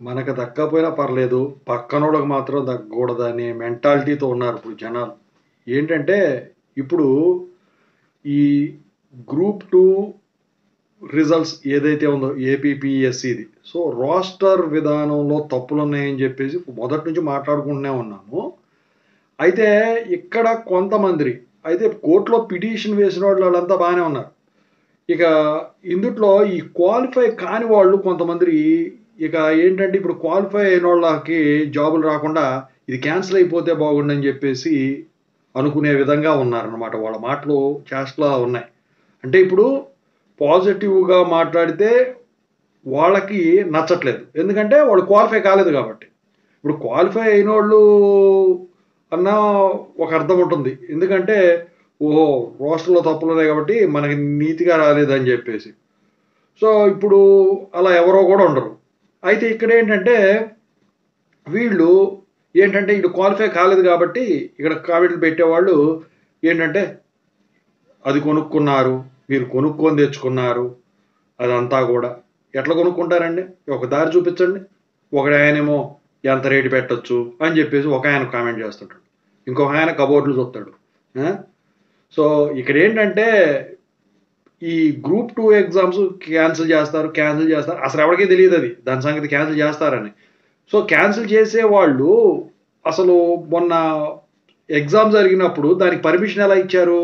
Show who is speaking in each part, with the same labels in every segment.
Speaker 1: మనకు దక్కపోయినా పర్లేదు. పక్కనోళ్ళకి మాత్రం దక్కకూడదనే మెంటాలిటీతో ఉన్నారు ఇప్పుడు జనాలు. ఏంటంటే, ఇప్పుడు ఈ గ్రూప్ 2 రిజల్ట్స్ ఏదైతే ఉందో ఏపీపీఎస్సీది. సో, రోస్టర్ విధానంలో తప్పులున్నాయని జెప్పేసి మొదటి నుంచి మాట్లాడుకుంటూనే ఉన్నాము. అయితే ఇక్కడ అయితే కోర్ట్‌లో పిటిషన్ వేసినోళ్ళు ఆళ్ళంతా బానే ఉన్నారు. ఇక ఇందుట్లో ఈ క్వాలిఫై కాని వాళ్ళు కొంతమంది ఇక ఏంటంటే ఇప్పుడు క్వాలిఫై అయినోళ్ళకి జాబులు రాకుండా ఇది క్యాన్సిల్ అయిపోతే బాగుండని జెప్పేసి అనుకునే విధంగా ఉన్నారనమాట. వాళ్ళ మాటలు చేష్టలా ఉన్నాయి. అంటే ఇప్పుడు పాజిటివ్‌గా మాట్లాడితే వాళ్ళకి నచ్చట్లేదు. ఎందుకంటే వాళ్ళు క్వాలిఫై కాలేదు గాబట్టి. ఇప్పుడు క్వాలిఫై అయినోళ్ళు అన్నా ఒక అర్థం ఉంటుంది. ఎందుకంటే ఓహో! రోస్టర్‌లో తప్పులున్నాయి గాబట్టి మనకి నీతిగా రాలేదని జెప్పేసి. సో, ఇప్పుడు అలా ఎవరో గూడా ఉండరు. అయితే ఇక్కడేంటంటే వీళ్ళు ఏంటంటే ఈడు క్వాలిఫై కాలేదు గాబట్టి ఇక్కడ కామెంట్లు పెట్టేవాళ్ళు ఏంటంటే, అది కొనుక్కున్నారు. మీరు కొనుక్కొని తెచ్చుకున్నారు. అదంతా గూడా. ఎట్లా కొనుక్కుంటారండి? ఒక దారి చూపిచ్చండి. ఒకడాయనేమో ఎంత రేటు పెట్టొచ్చు అని జెప్పేసి ఒకాయన కామెంట్ జేస్తుంటాడు. ఇంకొక ఆయన కబోర్డ్‌లు జూత్తడు. ఆ! సో, ఇక్కడేంటంటే ఈ గ్రూప్ 2 ఎగ్జామ్స్ క్యాన్సిల్ జేస్తారు. అసలెవడికి తెలీదది. దాని సంగతి క్యాన్సిల్ జేస్తారని. సో, క్యాన్సిల్ చేసేవాళ్ళు అసలు మొన్న ఎగ్జామ్ జరిగినప్పుడు దానికి పర్మిషన్ ఎలా ఇచ్చారు?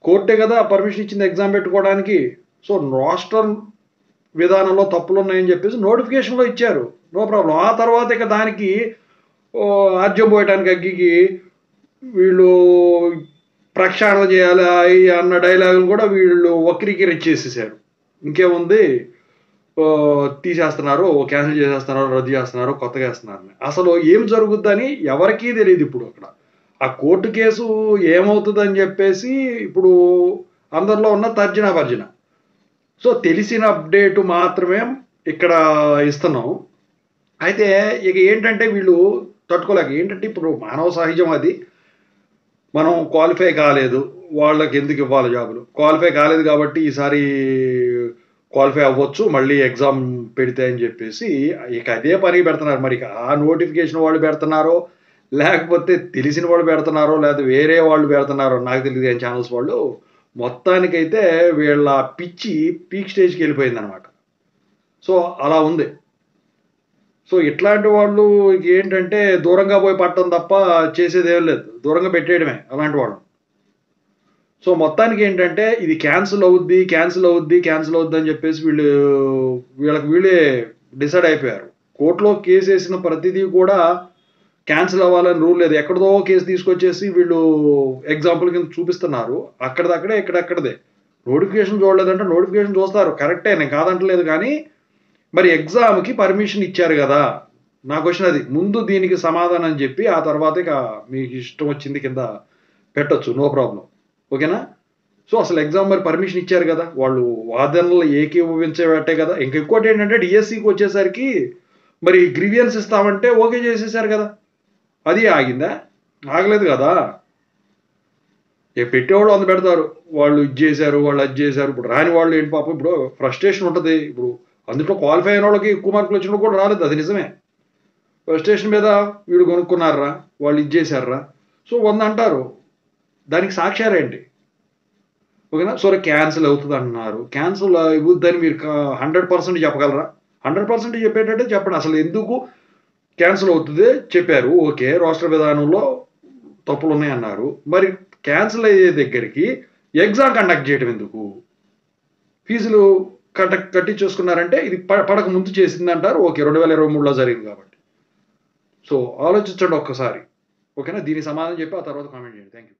Speaker 1: కోర్టే గదా పర్మిషన్ ఇచ్చింది ఎగ్జామ్ పెట్టుకోవడానికి. సో, రోస్టర్ విధానంలో తప్పులున్నాయని జెప్పేసి నోటిఫికేషన్‌లో ఇచ్చారు. No problem. ఆ తర్వాత ఇక దానికి ఆజ్యం పోయటానికి అగ్గికి వీళ్ళు ప్రక్షాళన చేయాలి అయి అన్న డైలాగులు గూడా వీళ్ళు వక్రీకరించేసేసారు. ఇంకేముంది తీసేస్తున్నారు, క్యాన్సిల్ చేసేస్తున్నారు, రద్దు చేస్తున్నారు, కొత్తగా ఏస్తున్నారని. అసలు ఏం జరుగుద్దని ఎవరికీ తెలీదిప్పుడు అక్కడ. ఆ కోర్టు కేసు ఏమవుతదని జెప్పేసి ఇప్పుడు అందరిలో ఉన్న తర్జన భర్జన. సో, తెలిసిన అప్డేట్ మాత్రమే ఇక్కడ ఇస్తున్నాం. అయితే ఇక ఏంటంటే వీళ్ళు తట్టుకోలేక ఏంటంటే ఇప్పుడు మానవ సహజం అది. మనం క్వాలిఫై కాలేదు. వాళ్ళకెందుకు ఇవ్వాలి జాబులు? క్వాలిఫై కాలేదు గాబట్టి ఈసారి క్వాలిఫై అవ్వచ్చు. మళ్ళీ ఎగ్జామ్ పెడితే అని జెప్పేసి ఇక అదే పనికి పెడుతున్నారు. మరి ఇక ఆ నోటిఫికేషన్ వాళ్ళు పెడుతున్నారో, లేకపోతే తెలిసిన వాళ్ళు పెడుతున్నారో, లేకపోతే వేరే వాళ్ళు పెడుతున్నారో నాకు తెలీదు గాని ఛానెల్స్ వాళ్ళు. మొత్తానికైతే వీళ్ళ పిచ్చి పీక్ స్టేజ్‌కెళ్ళిపోయిందనమాట. సో, అలా ఉంది. సో, ఇట్లాంటి వాళ్ళు ఏంటంటే దూరంగా పోయి పడటం తప్ప చేసేదేం లేదు. దూరంగా పెట్టేయడమే అలాంటి వాళ్ళని. సో, మొత్తానికేంటంటే ఇది క్యాన్సిల్ అవుద్దని జెప్పేసి వీళ్ళకి వీళ్ళే డిసైడ్ అయిపోయారు. కోర్ట్‌లో కేసేసిన ప్రతిదీ కూడా క్యాన్సిల్ అవ్వాలని రూల్ లేదు. ఎక్కడిదో కేస్ తీసుకొచ్చేసి వీళ్ళు ఎగ్జాంపుల్ కింద చూపిస్తున్నారు. అక్కడిదక్కడే, ఇక్కడక్కడిదే. నోటిఫికేషన్ చూడలేదంటే నోటిఫికేషన్ చూస్తారు. కరెక్టే నేను కాదంటలేదు గానీ, మరి ఎగ్జామ్‌కి పర్మిషన్ ఇచ్చారు గదా! నా క్వెషన్ అది. ముందు దీనికి సమాధానం జెప్పి, ఆ తర్వాత ఇక మీకు ఇష్టం వచ్చింది కింద పెట్టొచ్చు. No problem. ఓకేనా? సో, అసలు ఎగ్జామ్ మరి పర్మిషన్ ఇచ్చారు గదా! వాళ్ళు వాదనలు ఏకీభవించేవట్టే గదా! ఇంక ఇంకోటేంటంటే డీఎస్సీకొచ్చేసరికి మరి గ్రీవియన్స్ ఇస్తామంటే ఓకే చేసేసారు గదా! అది ఆగిందా? ఆగలేదు గదా! ఇక పెట్టేవాళ్ళు 100 పెడతారు. వాళ్ళు ఇది జేశారు, వాళ్ళు అది జేశారు. ఇప్పుడు రాని వాళ్ళు ఏంటి పాపం ఇప్పుడు ఫ్రస్ట్రేషన్ ఉంటది. ఇప్పుడు అందులో క్వాలిఫై అయినోళ్ళకి ఎక్కువ మార్కులు వచ్చినోళ్ళకి కూడా రాలేదు. అది నిజమే. ఫ్రస్ట్రేషన్ మీద వీళ్ళు కొనుక్కున్నార్రా, వాళ్ళు ఇది జేశార్రా. సో, 100 అంటారు. దానికి సాక్ష్యాలేంటి? ఓకేనా? సరే క్యాన్సిల్ అవుతదంటున్నారు. క్యాన్సిల్ ఇవ్వుద్దని మీరు 100% చెప్పగలరా? 100% చెప్పేటట్టే చెప్పండి. అసలు ఎందుకు క్యాన్సిల్ అవుతది చెప్పారు. ఓకే. రోస్టర్ విధానంలో తప్పులున్నాయన్నారు. మరి క్యాన్సిల్ అయ్యే దగ్గరికి ఎగ్జామ్ కండక్ట్ చేయడం ఎందుకు? ఫీజులు కట్టించేసుకున్నారంటే ఇది పడక ముందు చేసిందంటారు. ఓకే. 2023లో జరిగింది కాబట్టి. సో, ఆలోచించండి ఒక్కసారి. ఓకేనా? దీనికి సమాధానం చెప్పి ఆ తర్వాత కామెంట్ చేయండి. Thank you.